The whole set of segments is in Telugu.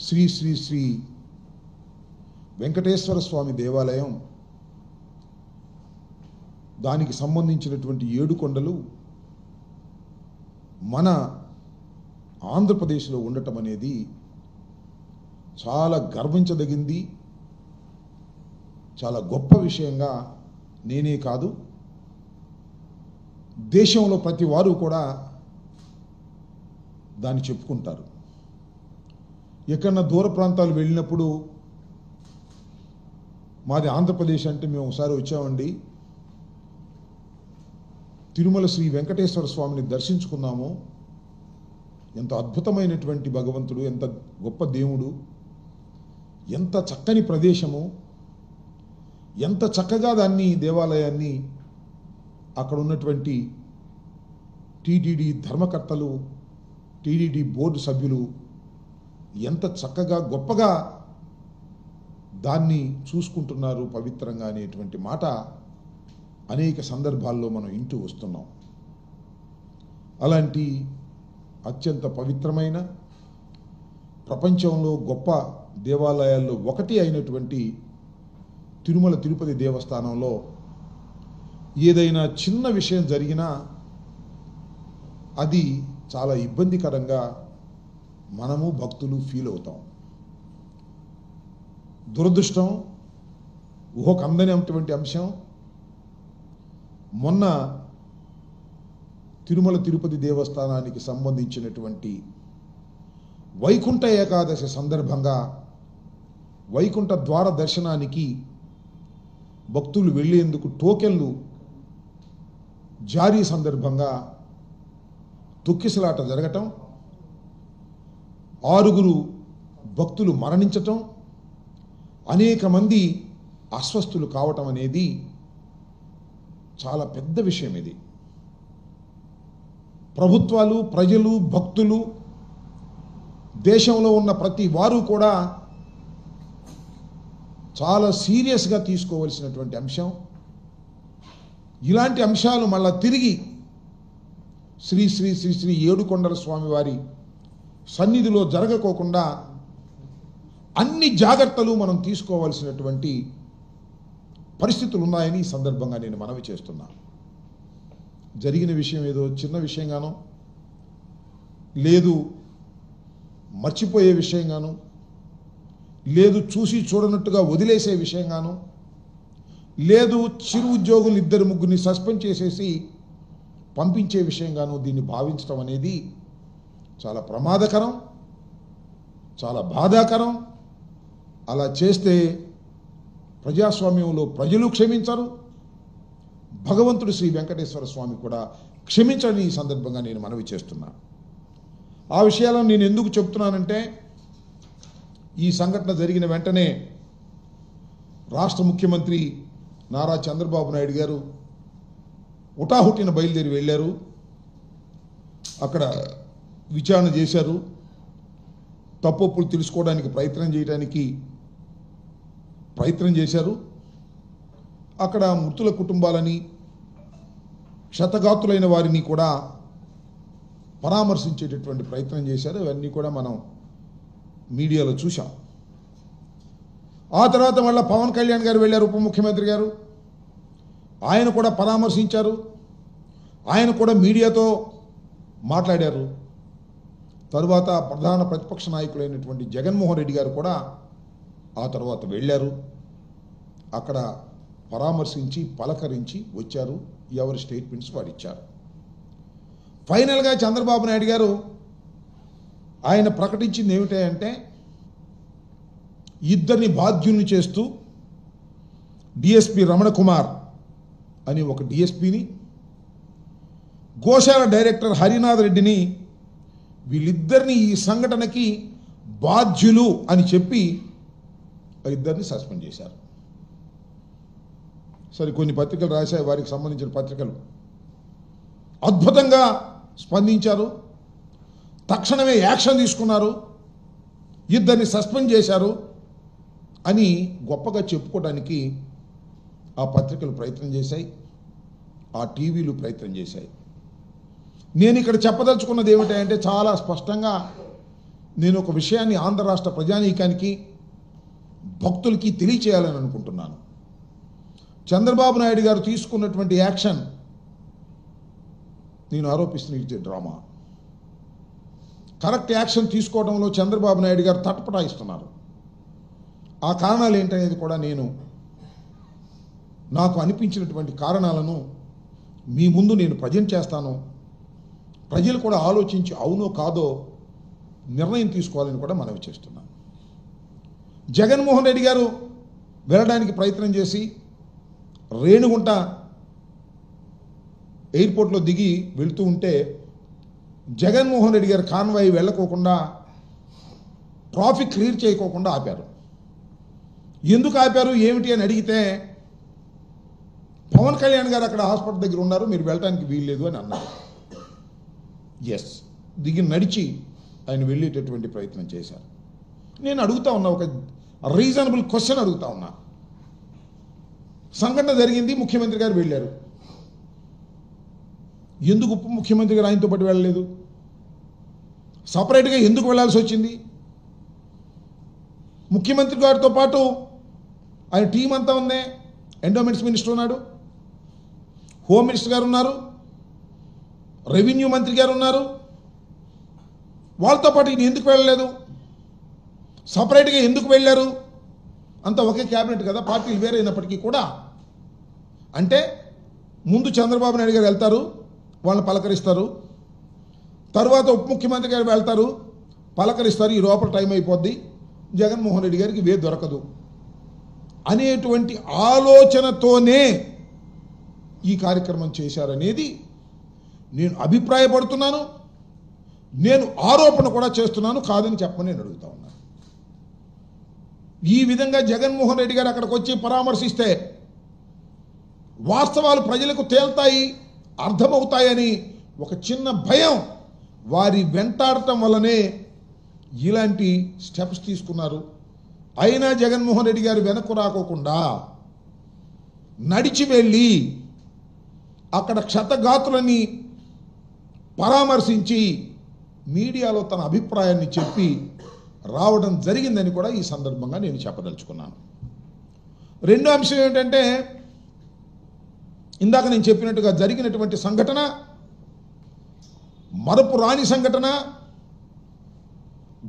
శ్రీ శ్రీ శ్రీ వెంకటేశ్వర స్వామి దేవాలయం, దానికి సంబంధించినటువంటి 7 కొండలు మన ఆంధ్రప్రదేశ్లో ఉండటం అనేది చాలా గర్వించదగింది, చాలా గొప్ప విషయంగా నేనే కాదు దేశంలో ప్రతి వారు కూడా దాన్ని చెప్పుకుంటారు. ఎక్కడన్నా దూర ప్రాంతాలు వెళ్ళినప్పుడు మాది ఆంధ్రప్రదేశ్ అంటే మేము ఒకసారి వచ్చామండి, తిరుమల శ్రీ వెంకటేశ్వర స్వామిని దర్శించుకున్నాము, ఎంత అద్భుతమైనటువంటి భగవంతుడు, ఎంత గొప్ప దేవుడు, ఎంత చక్కని ప్రదేశము, ఎంత చక్కగా దాన్ని దేవాలయాన్ని అక్కడ ఉన్నటువంటి టీటీడీ ధర్మకర్తలు, టీటీడీ బోర్డు సభ్యులు ఎంత చక్కగా గొప్పగా దాన్ని చూసుకుంటున్నారు పవిత్రంగా అనేటువంటి మాట అనేక సందర్భాల్లో మనం వింటూ వస్తున్నాం. అలాంటి అత్యంత పవిత్రమైన ప్రపంచంలో గొప్ప దేవాలయాల్లో ఒకటి అయినటువంటి తిరుమల తిరుపతి దేవస్థానంలో ఏదైనా చిన్న విషయం జరిగినా అది చాలా ఇబ్బందికరంగా మనము భక్తులు ఫీల్ అవుతాం. దురదృష్టం, ఊహకు అందనటువంటి అంశం, మొన్న తిరుమల తిరుపతి దేవస్థానానికి సంబంధించినటువంటి వైకుంఠ ఏకాదశి సందర్భంగా వైకుంఠ ద్వార దర్శనానికి భక్తులు వెళ్ళేందుకు టోకెన్లు జారీ సందర్భంగా తొక్కిసలాట జరగటం, 6 భక్తులు మరణించటం, అనేక మంది అస్వస్థులు కావటం అనేది చాలా పెద్ద విషయం. ఇది ప్రభుత్వాలు, ప్రజలు, భక్తులు, దేశంలో ఉన్న ప్రతి వారు కూడా చాలా సీరియస్గా తీసుకోవాల్సినటువంటి అంశం. ఇలాంటి అంశాలు మళ్ళా తిరిగి శ్రీ శ్రీ శ్రీ శ్రీ ఏడుకొండల స్వామివారి సన్నిధిలో జరగకోకుండా అన్ని జాగ్రత్తలు మనం తీసుకోవాల్సినటువంటి పరిస్థితులు ఉన్నాయని ఈ సందర్భంగా నేను మనవి చేస్తున్నాను. జరిగిన విషయం ఏదో చిన్న విషయంగానో, లేదు మర్చిపోయే విషయంగానో, లేదు చూసి చూడనట్టుగా వదిలేసే విషయంగానో, లేదు చిరు ఉద్యోగులు 2-3 సస్పెండ్ చేసేసి పంపించే విషయంగానో దీన్ని భావించడం అనేది చాలా ప్రమాదకరం, చాలా బాధాకరం. అలా చేస్తే ప్రజాస్వామ్యంలో ప్రజలు క్షమించరు, భగవంతుడు శ్రీ వెంకటేశ్వర స్వామి కూడా క్షమించని ఈ సందర్భంగా నేను మనవి చేస్తున్నా. ఆ విషయాలను నేను ఎందుకు చెప్తున్నానంటే, ఈ సంఘటన జరిగిన వెంటనే రాష్ట్ర ముఖ్యమంత్రి నారా చంద్రబాబు నాయుడు గారు హుటాహుటిన బయలుదేరి వెళ్ళారు, అక్కడ విచారణ చేశారు, తప్పులు తెలుసుకోవడానికి ప్రయత్నం చేశారు. అక్కడ మృతుల కుటుంబాలని, క్షతగాతులైన వారిని కూడా పరామర్శించేటటువంటి ప్రయత్నం చేశారు. ఇవన్నీ కూడా మనం మీడియాలో చూసాం. ఆ తర్వాత మళ్ళీ పవన్ కళ్యాణ్ గారు వెళ్ళారు, ఉప ముఖ్యమంత్రి గారు, ఆయన కూడా పరామర్శించారు, ఆయన కూడా మీడియాతో మాట్లాడారు. తరువాత ప్రధాన ప్రతిపక్ష నాయకులైనటువంటి జగన్మోహన్ రెడ్డి గారు కూడా ఆ తర్వాత వెళ్ళారు, అక్కడ పరామర్శించి పలకరించి వచ్చారు, ఎవరి స్టేట్మెంట్స్ వారు ఇచ్చారు. ఫైనల్గా చంద్రబాబు నాయుడు గారు ఆయన ప్రకటించింది ఏమిటంటే, 2 బాధ్యుల్ని చేస్తూ డిఎస్పి రమణ కుమార్ అని ఒక డిఎస్పిని, గోశాల డైరెక్టర్ హరినాథ్ రెడ్డిని, వీళ్ళిద్దరిని ఈ సంఘటనకి బాధ్యులు అని చెప్పి 2 సస్పెండ్ చేశారు. సరే, కొన్ని పత్రికలు రాశాయి, వారికి సంబంధించిన పత్రికలు అద్భుతంగా స్పందించారు, తక్షణమే యాక్షన్ తీసుకున్నారు, 2 సస్పెండ్ చేశారు అని గొప్పగా చెప్పుకోవడానికి ఆ పత్రికలు ప్రయత్నం చేశాయి, ఆ టీవీలు ప్రయత్నం చేశాయి. నేను ఇక్కడ చెప్పదలుచుకున్నది ఏమిటంటే, చాలా స్పష్టంగా నేను ఒక విషయాన్ని ఆంధ్ర రాష్ట్ర ప్రజానీకానికి భక్తులకి తెలియచేయాలని అనుకుంటున్నాను. చంద్రబాబు నాయుడు గారు తీసుకున్నటువంటి యాక్షన్ నేను ఆరోపిస్తున్న ఇది డ్రామా. కరెక్ట్ యాక్షన్ తీసుకోవడంలో చంద్రబాబు నాయుడు గారు తటపటాయిస్తున్నారు. ఆ కారణాలు ఏంటనేది కూడా నాకు అనిపించినటువంటి కారణాలను మీ ముందు నేను ప్రజెంట్ చేస్తాను. ప్రజలు కూడా ఆలోచించి అవునో కాదో నిర్ణయం తీసుకోవాలని కూడా మనవి చేస్తున్నాను. జగన్మోహన్ రెడ్డి గారు వెళ్ళడానికి ప్రయత్నం చేసి రేణుగుంట ఎయిర్పోర్ట్లో దిగి వెళుతూ ఉంటే జగన్మోహన్ రెడ్డి గారు కాన్వాయ్ వెళ్ళకోకుండా ట్రాఫిక్ క్లియర్ చేయకోకుండా ఆపారు. ఎందుకు ఆపారు ఏమిటి అని అడిగితే పవన్ కళ్యాణ్ గారు అక్కడ హాస్పిటల్ దగ్గర ఉన్నారు, మీరు వెళ్ళడానికి వీల్లేదు అని అన్నారు. ఎస్, దిగి నడిచి ఆయన వెళ్ళేటటువంటి ప్రయత్నం చేశారు. నేను అడుగుతా ఉన్నా, ఒక రీజనబుల్ క్వశ్చన్ అడుగుతా ఉన్నా. సంఘటన జరిగింది, ముఖ్యమంత్రి గారు వెళ్ళారు. ఎందుకు ఉప ముఖ్యమంత్రి గారు ఆయనతో పాటు వెళ్ళలేదు? సపరేట్గా ఎందుకు వెళ్ళాల్సి వచ్చింది? ముఖ్యమంత్రి గారితో పాటు ఆయన టీం అంతా ఉంది. ఎండోమెంట్స్ మినిస్టర్ ఉన్నాడు, హోమ్ మినిస్టర్ గారు ఉన్నారు, రెవెన్యూ మంత్రి గారు ఉన్నారు. వాళ్ళతో పాటు ఈయన ఎందుకు వెళ్ళలేదు? సపరేట్గా ఎందుకు వెళ్ళారు? అంతా ఒకే క్యాబినెట్ కదా, పార్టీలు వేరే అయినప్పటికీ కూడా. అంటే ముందు చంద్రబాబు నాయుడు గారు వెళ్తారు, వాళ్ళని పలకరిస్తారు. తర్వాత ఉప ముఖ్యమంత్రి గారు వెళ్తారు, పలకరిస్తారు. ఈ లోపల టైం అయిపోద్ది, జగన్మోహన్ రెడ్డి గారికి వే దొరకదు అనేటువంటి ఆలోచనతోనే ఈ కార్యక్రమం చేశారనేది నేను అభిప్రాయపడుతున్నాను. నేను ఆరోపణ కూడా చేస్తున్నాను, కాదని చెప్పమని నేను అడుగుతా ఉన్నాను. ఈ విధంగా జగన్మోహన్ రెడ్డి గారు అక్కడికి వచ్చి పరామర్శిస్తే వాస్తవాలు ప్రజలకు తేల్తాయి, అర్థమవుతాయని ఒక చిన్న భయం వారి వెంటాడటం వల్లనే ఇలాంటి స్టెప్స్ తీసుకున్నారు. అయినా జగన్మోహన్ రెడ్డి గారు వెనక్కు రాకోకుండా నడిచి వెళ్ళి అక్కడ క్షతగాతులని పరామర్శించి మీడియాలో తన అభిప్రాయాన్ని చెప్పి రావడం జరిగిందని కూడా ఈ సందర్భంగా నేను చెప్పదలుచుకున్నాను. రెండో అంశం ఏంటంటే, ఇందాక నేను చెప్పినట్టుగా జరిగినటువంటి సంఘటన మరపు రాని సంఘటన,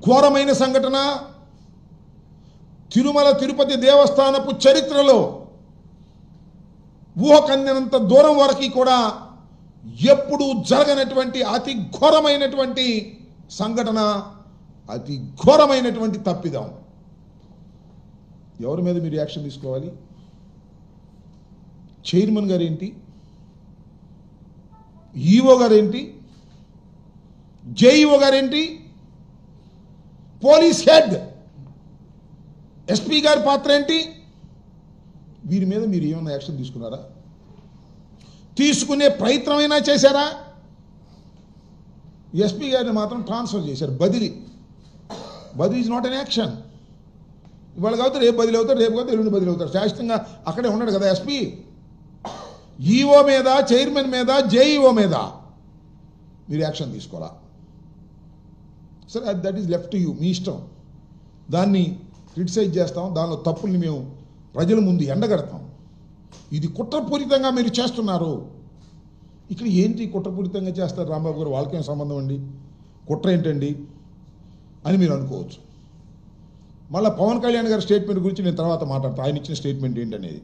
ఘోరమైన సంఘటన. తిరుమల తిరుపతి దేవస్థానపు చరిత్రలో ఊహకందినంత దూరం వరకు కూడా ఎప్పుడూ జరగనటువంటి అతి ఘోరమైనటువంటి సంఘటన, అతి ఘోరమైనటువంటి తప్పిదం. ఎవరి మీద మీరు యాక్షన్ తీసుకోవాలి? చైర్మన్ గారేంటి, ఈఓ గారేంటి, జేఈఓ గారేంటి, పోలీస్ హెడ్ ఎస్పీ గారి పాత్ర ఏంటి? వీరి మీద మీరు ఏమైనా యాక్షన్ తీసుకున్నారా? తీసుకునే ప్రయత్నమైనా చేశారా? ఎస్పీ గారిని మాత్రం ట్రాన్స్ఫర్ చేశారు, బదిలీ. బదిలీ ఈజ్ నాట్ అన్ యాక్షన్. ఇవాళ కావచ్చు రేపు బదిలీ అవుతారు, రేపు కావచ్చు ఎల్లుండి బదిలీ అవుతారు. శాశ్వతంగా అక్కడే ఉన్నాడు కదా ఎస్పీ. ఈఓ మీద, చైర్మన్ మీద, జేఈఓ మీద మీరు యాక్షన్ తీసుకోవాలా? సరే, that is left to you, మీ ఇష్టం. దాన్ని క్రిటిసైజ్ చేస్తాం, దానిలో తప్పుల్ని మేము ప్రజల ముందు ఎండగడతాం. ఇది కుట్రపూరితంగా మీరు చేస్తున్నారు. ఇక్కడ ఏంటి కుట్రపూరితంగా చేస్తారు రాంబాబు గారు? వాళ్ళకేం సంబంధం అండి, కుట్ర ఏంటండి అని మీరు అనుకోవచ్చు. మళ్ళీ పవన్ కళ్యాణ్ గారి స్టేట్మెంట్ గురించి నేను తర్వాత మాట్లాడతాను, ఆయన ఇచ్చిన స్టేట్మెంట్ ఏంటనేది.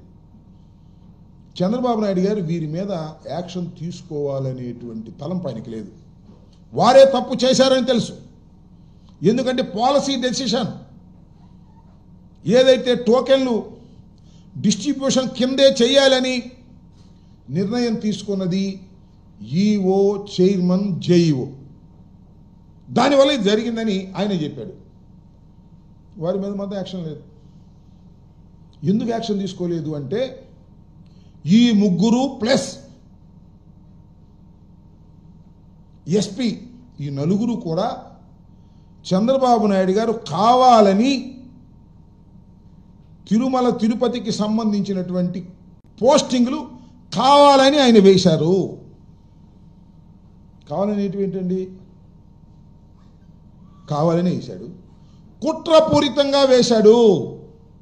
చంద్రబాబు నాయుడు గారు వీరి మీద యాక్షన్ తీసుకోవాలనేటువంటి తలంపు ఆయనకి లేదు. వారే తప్పు చేశారని తెలుసు. ఎందుకంటే పాలసీ డెసిషన్ ఏదైతే టోకెన్లు డిస్ట్రిబ్యూషన్ కిందే చేయాలని నిర్ణయం తీసుకున్నది ఈఓ, చైర్మన్, జేఈఓ. దానివల్ల ఇది జరిగిందని ఆయన చెప్పాడు. వారి మీద మాత్రం యాక్షన్ లేదు. ఎందుకు యాక్షన్ తీసుకోలేదు అంటే, ఈ ముగ్గురు ప్లస్ ఎస్పీ, ఈ నలుగురు కూడా చంద్రబాబు నాయుడు గారు కావాలని తిరుమల తిరుపతికి సంబంధించినటువంటి పోస్టింగ్లు కావాలని ఆయన వేశారు. కావాలని ఏంటండి? కావాలని వేశాడు, కుట్రపూరితంగా వేశాడు.